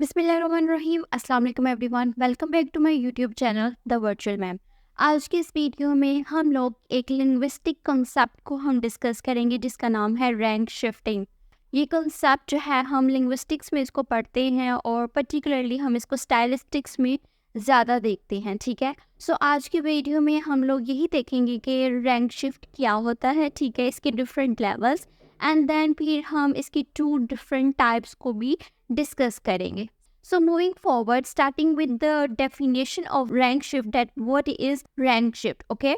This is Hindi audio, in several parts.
बिस्मिल्लाहिर्रहमानिर्रहीम अस्सलाम वालेकुम everyone, welcome back to my YouTube channel the virtual ma'am. आज की इस वीडियो में हम लोग एक लिंग्विस्टिक कंसेप्ट को हम डिस्कस करेंगे जिसका नाम है रैंक शिफ्टिंग। ये कंसेप्ट जो है हम लिंग्विस्टिक्स में इसको पढ़ते हैं और पर्टिकुलरली हम इसको स्टाइलिस्टिक्स में ज़्यादा देखते हैं। ठीक है, सो आज की वीडियो में हम लोग यही देखेंगे कि रैंक शिफ्ट क्या होता है, ठीक है, इसके डिफरेंट लेवल्स, एंड देन फिर हम इसकी 2 डिफरेंट टाइप्स को भी डिस्कस करेंगे। So moving forward, starting with the definition of rank shift, that what is rank shift, okay?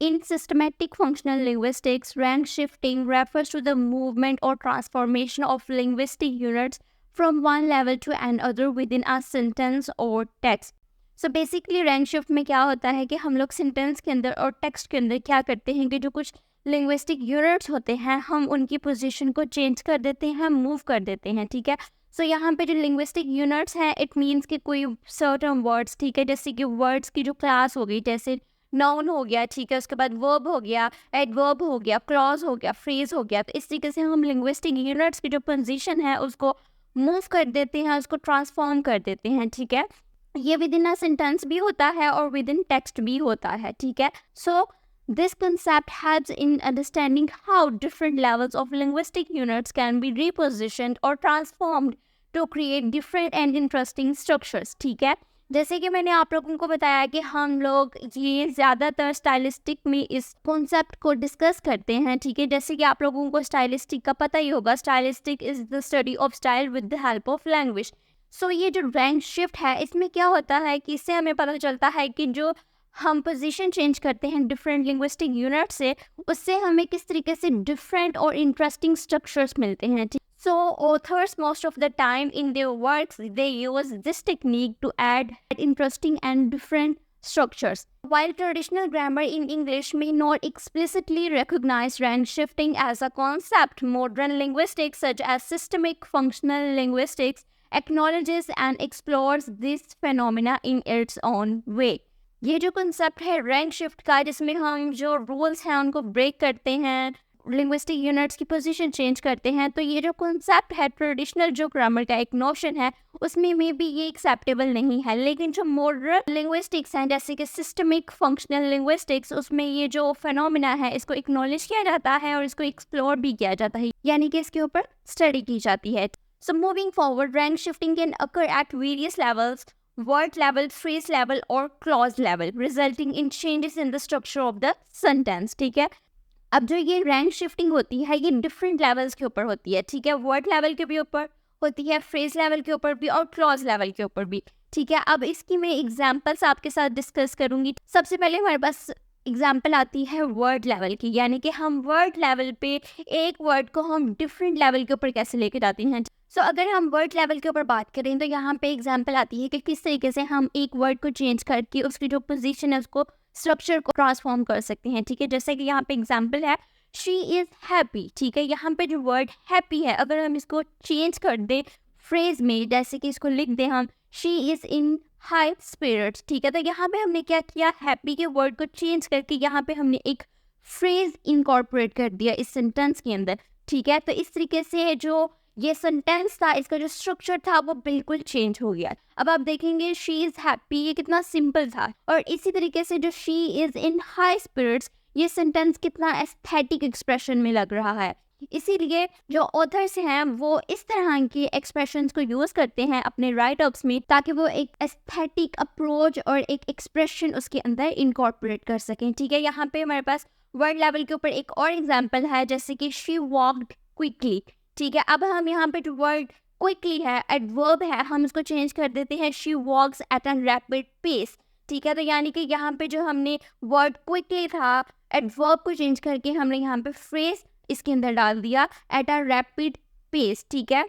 In systematic functional linguistics, rank shifting refers to the movement or transformation of linguistic units from one level to another within a sentence or text. So basically rank shift में क्या होता है कि हम लोग sentence के अंदर और text के अंदर क्या करते हैं कि जो कुछ linguistic units होते हैं हम उनकी position को change कर देते हैं, move कर देते हैं, ठीक है। सो यहाँ पे जो लिंग्विस्टिक यूनिट्स हैं इट मीन्स कि कोई सर्टन वर्ड्स, ठीक है, जैसे कि वर्ड्स की जो क्लास हो गई, जैसे नाउन हो गया, ठीक है, उसके बाद वर्ब हो गया, एडवर्ब हो गया, क्लॉज हो गया, फ्रेज हो गया। तो इस तरीके से हम लिंग्विस्टिक यूनिट्स की जो पोजीशन है उसको मूव कर देते हैं, उसको ट्रांसफॉर्म कर देते हैं, ठीक है। ये विद इन अ सेंटेंस भी होता है और विद इन टेक्स्ट भी होता है, ठीक है। सो this concept helps in understanding how different levels of linguistic units can be repositioned or transformed to create different and interesting structures, ठीक है। जैसे कि मैंने आप लोगों को बताया कि हम लोग ये ज़्यादातर स्टाइलिस्टिक में इस कॉन्सेप्ट को डिस्कस करते हैं, ठीक है। जैसे कि आप लोगों को स्टाइलिस्टिक का पता ही होगा, stylistic is the study of style with the help of language. So ये जो रैंक शिफ्ट है इसमें क्या होता है कि इससे हमें पता चलता है कि जो हम पोजीशन चेंज करते हैं डिफरेंट लिंग्विस्टिक यूनिट से, उससे हमें किस तरीके से डिफरेंट और इंटरेस्टिंग स्ट्रक्चर्स मिलते हैं। So authors most of the time in their works they use this technique to add interesting and different structures. While traditional grammar in English may not explicitly recognize rank shifting as a concept, modern linguistics such as systemic functional linguistics acknowledges and explores this phenomena in its own way. ये जो कंसेप्ट है रैंक शिफ्ट का, जिसमें हम जो रूल्स हैं उनको ब्रेक करते हैं, लिंग्विस्टिक यूनिट्स की पोजीशन चेंज करते हैं, तो ये जो कंसेप्ट है ट्रेडिशनल जो ग्रामर का एक नोशन है उसमें में भी ये एक्सेप्टेबल नहीं है। लेकिन जो मॉडर्न लिंग्विस्टिक्स हैं जैसे कि सिस्टमिक फंक्शनल लिंग्विस्टिक्स, उसमें ये जो फिनोमिना है इसको एक्नॉलेज किया जाता है और इसको एक्सप्लोर भी किया जाता है, यानी कि इसके ऊपर स्टडी की जाती है। So moving forward, rank shifting can occur at various levels, word level, phrase level और clause level, resulting in changes in the structure of the sentence, ठीक है। अब जो ये रैंक शिफ्टिंग होती है ये डिफरेंट लेवल्स के ऊपर होती है, ठीक है। वर्ड लेवल के भी ऊपर होती है, फ्रेज लेवल के ऊपर भी और क्लॉज लेवल के ऊपर भी, ठीक है। अब इसकी मैं एग्जांपल्स आपके साथ डिस्कस करूंगी। सबसे पहले हमारे पास एग्जाम्पल आती है वर्ड लेवल की, यानी कि हम वर्ड लेवल पे एक वर्ड को हम डिफरेंट लेवल के ऊपर कैसे लेके जाते हैं। सो अगर हम वर्ड लेवल के ऊपर बात करें तो यहाँ पे एग्जांपल आती है कि किस तरीके से हम एक वर्ड को चेंज करके उसकी जो पोजीशन है उसको स्ट्रक्चर को ट्रांसफॉर्म कर सकते हैं, ठीक है। जैसे कि यहाँ पे एग्जांपल है शी इज़ हैप्पी, ठीक है। यहाँ पे जो वर्ड हैप्पी है अगर हम इसको चेंज कर दें फ्रेज में, जैसे कि इसको लिख दें हम she is in high spirits, ठीक है। तो यहाँ पे हमने क्या किया, हैप्पी के वर्ड को चेंज करके यहाँ पे हमने एक फ्रेज इनकॉर्पोरेट कर दिया इस सेंटेंस के अंदर, ठीक है। तो इस तरीके से जो ये सेंटेंस था इसका जो स्ट्रक्चर था वो बिल्कुल चेंज हो गया। अब आप देखेंगे शी इज़ हैप्पी ये कितना सिंपल था, और इसी तरीके से जो she is in high spirits ये सेंटेंस कितना एस्थेटिक एक्सप्रेशन में लग रहा है। इसीलिए जो ऑथर्स हैं वो इस तरह के एक्सप्रेशंस को यूज़ करते हैं अपने राइटअप्स में ताकि वो एक एस्थेटिक अप्रोच और एक एक्सप्रेशन उसके अंदर इनकॉर्पोरेट कर सकें, ठीक है। यहाँ पे हमारे पास वर्ड लेवल के ऊपर एक और एग्जांपल है, जैसे कि शी वॉक्ड क्विकली, ठीक है। अब हम यहाँ पे जो वर्ड क्विकली है एडवर्ब है हम इसको चेंज कर देते हैं she walks at a rapid pace, ठीक है। तो यानी कि यहाँ पे जो हमने वर्ड क्विकली था एडवर्ब को चेंज करके हमने यहाँ पे फ्रेज इसके अंदर डाल दिया एट अ रैपिड पेस, ठीक है।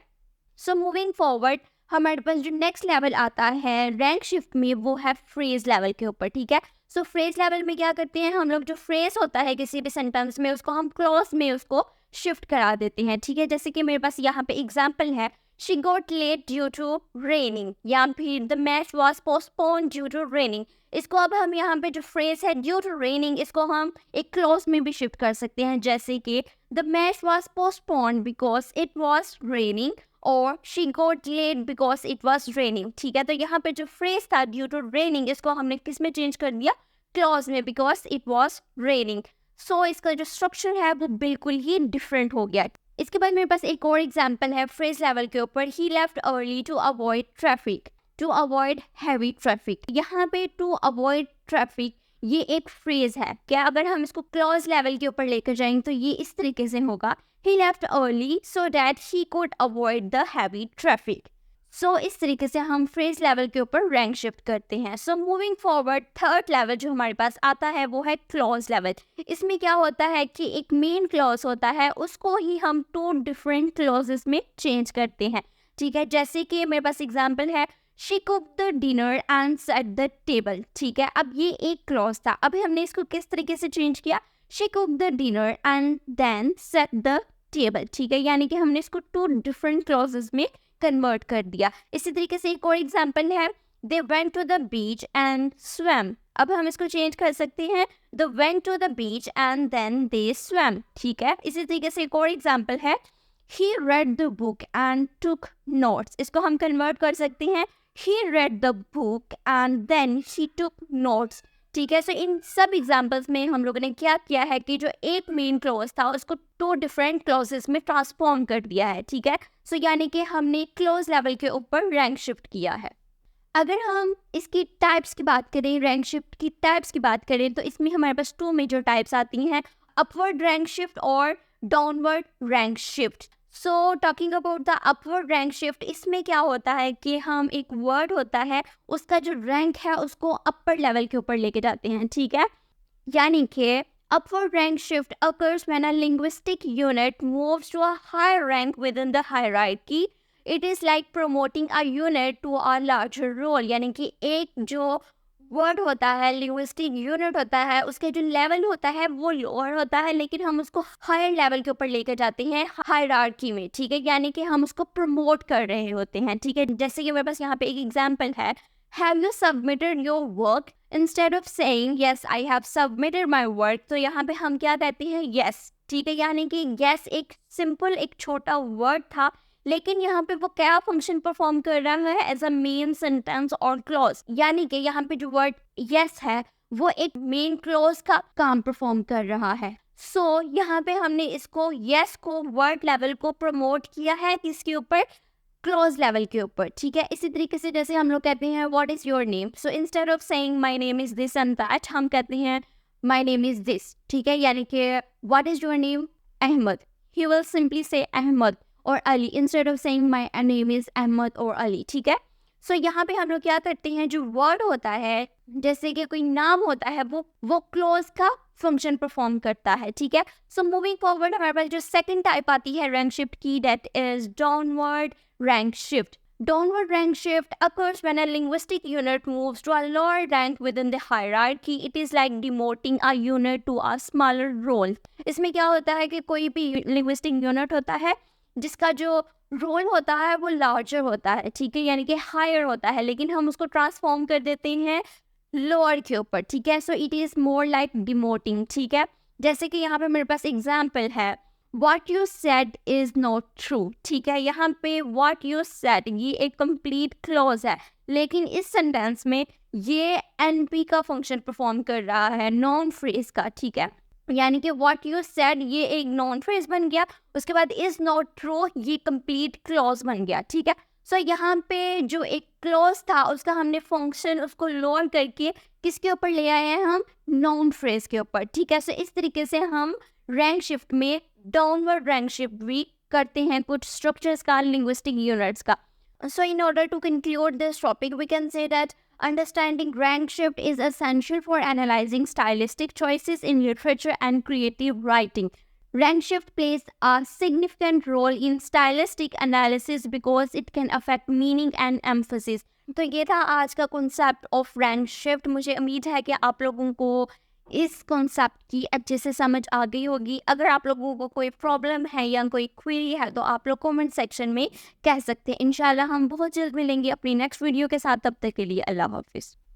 सो मूविंग फॉरवर्ड हमारे पास जो नेक्स्ट लेवल आता है रैंक शिफ्ट में वो है फ्रेज लेवल के ऊपर, ठीक है। सो फ्रेज लेवल में क्या करते हैं हम लोग, जो फ्रेज होता है किसी भी सेंटेंस में उसको हम क्लॉज में उसको शिफ्ट करा देते हैं, ठीक है। जैसे कि मेरे पास यहाँ पे एग्जांपल है she got late due to raining, या फिर the match was postpone due to raining. इसको अब हम यहाँ पे जो फ्रेज है ड्यू टू रेनिंग इसको हम एक क्लॉज में भी शिफ्ट कर सकते हैं, जैसे कि the match was postpone because it was raining, और she got late because it was raining. ठीक है, तो यहाँ पे जो फ्रेज था ड्यू टू रेनिंग, इसको हमने किस में चेंज कर दिया, क्लॉज में, बिकॉज इट वॉज रेनिंग। सो इसका जो स्ट्रक्चर है वो बिल्कुल ही डिफरेंट हो गया। इसके बाद मेरे पास एक और एग्जाम्पल है फ्रेज लेवल के ऊपर, he left early to avoid traffic, to avoid heavy traffic. यहाँ पे टू अवॉइड ट्रैफिक ये एक फ्रेज है क्या, अगर हम इसको क्लॉज लेवल के ऊपर लेकर जाएंगे तो ये इस तरीके से होगा, he left early so that he could avoid the heavy traffic। सो इस तरीके से हम फ्रेज लेवल के ऊपर रैंक शिफ्ट करते हैं। So moving forward, third level जो हमारे पास आता है वो है क्लॉज लेवल। इसमें क्या होता है कि एक मेन क्लॉज होता है, उसको ही हम 2 डिफरेंट क्लॉजेस में चेंज करते हैं। ठीक है, जैसे कि मेरे पास एग्जाम्पल है, she cook the dinner and set the table. ठीक है, अब ये एक क्लॉज था, अभी हमने इसको किस तरीके से चेंज किया, she cook the dinner and then set the table. ठीक है, यानी कि हमने इसको 2 डिफरेंट क्लॉजेस में कन्वर्ट कर दिया। इसी तरीके से एक और एग्जांपल है, they went to the beach and swam. अब हम इसको चेंज कर सकते हैं, the went to the beach and then they swam. ठीक है, इसी तरीके से एक और एग्जांपल है, he read the book and took notes। इसको हम कन्वर्ट कर सकते हैं, he read the book and then she took notes। ठीक है, सो इन सब एग्जाम्पल्स में हम लोगों ने क्या किया है कि जो एक मेन क्लॉज था उसको 2 डिफरेंट क्लॉजेस में ट्रांसफॉर्म कर दिया है। ठीक है, सो यानी कि हमने क्लॉज लेवल के ऊपर रैंक शिफ्ट किया है। अगर हम इसकी टाइप्स की बात करें, रैंक शिफ्ट की टाइप्स की बात करें, तो इसमें हमारे पास 2 मेजर टाइप्स आती हैं, अपवर्ड रैंक शिफ्ट और downward rank shift. So talking about the upward rank shift, इसमें क्या होता है कि हम एक वर्ड होता है उसका जो रैंक है उसको अपर लेवल के ऊपर लेके जाते हैं। ठीक है, यानी कि upward rank shift occurs when a linguistic unit moves to a higher rank within the hierarchy। It is like promoting a unit to a larger role। यानी कि एक जो वर्ड होता है, लिंग्विस्टिक यूनिट होता है, उसके जो लेवल होता है वो लोअर होता है, लेकिन हम उसको हायर लेवल के ऊपर लेकर जाते हैं हायरार्की में। ठीक है, यानी कि हम उसको प्रमोट कर रहे होते हैं। ठीक है, जैसे कि मेरे पास यहाँ पे एक एग्जांपल है, have you submitted your work, instead of saying yes I have submitted my work, तो यहाँ पे हम क्या कहते हैं, यस। ठीक है, यानी कि यस एक सिंपल एक छोटा वर्ड था, लेकिन यहाँ पे वो क्या फंक्शन परफॉर्म कर रहा है, एज अ मेन सेंटेंस और क्लॉज। यानी कि यहाँ पे जो वर्ड यस है वो एक मेन क्लॉज का काम परफॉर्म कर रहा है। सो यहाँ पे हमने इसको यस को वर्ड लेवल को प्रमोट किया है किसके ऊपर, क्लॉज लेवल के ऊपर। ठीक है, इसी तरीके से जैसे हम लोग कहते हैं what is your name, so instead of saying my name is this and that, हम कहते हैं माय नेम इज दिस। ठीक है, यानी कि what is your name, Ahmed, he will simply say Ahmed और Ali, instead of saying my name is Ahmed और अली। ठीक है, सो यहाँ पे हम लोग क्या करते हैं, जो वर्ड होता है जैसे कि कोई नाम होता है वो क्लॉज का फंक्शन परफॉर्म करता है। ठीक है, सो मूविंग फॉरवर्ड हमारे पास जो सेकंड टाइप आती है रैंक शिफ्ट की, that is downward rank shift. Downward rank shift occurs when a linguistic unit moves to a lower rank within the hierarchy। It is like demoting a unit to a smaller role। इसमें क्या होता है कि कोई भी linguistic unit होता है जिसका जो रोल होता है वो लार्जर होता है। ठीक है, यानी कि हायर होता है, लेकिन हम उसको ट्रांसफॉर्म कर देते हैं लोअर के ऊपर। ठीक है, so it is more like demoting. ठीक है, जैसे कि यहाँ पे मेरे पास एग्जाम्पल है, What you said is not true। ठीक है, यहाँ पे what you said ये एक कंप्लीट क्लॉज है, लेकिन इस सेंटेंस में ये NP का फंक्शन परफॉर्म कर रहा है, नॉन फ्रेज का। ठीक है, यानी कि what you said ये एक नॉन फ्रेज बन गया, उसके बाद is not true ये कंप्लीट क्लॉज बन गया। ठीक है, सो यहाँ पे जो एक क्लॉज था उसका हमने फंक्शन उसको लोअर करके किसके ऊपर ले आए हैं, हम नॉन फ्रेज के ऊपर। ठीक है, सो इस तरीके से हम रैंक शिफ्ट में डाउनवर्ड रैंक शिफ्ट भी करते हैं कुछ स्ट्रक्चर्स का, लिंग्विस्टिक यूनिट्स का। So in order to conclude this topic we can say that understanding rank shift is essential for analyzing stylistic choices in literature and creative writing। Rank shift plays a significant role in stylistic analysis because it can affect meaning and emphasis। तो ये था आज का कॉन्सेप्ट ऑफ रैंक शिफ्ट। मुझे उम्मीद है कि आप लोगों को इस कॉन्सेप्ट की अच्छे से समझ आ गई होगी। अगर आप लोगों को कोई प्रॉब्लम है या कोई क्वेरी है तो आप लोग कमेंट सेक्शन में कह सकते हैं। इंशाल्लाह हम बहुत जल्द मिलेंगे अपनी नेक्स्ट वीडियो के साथ। तब तक के लिए अल्लाह हाफिज़।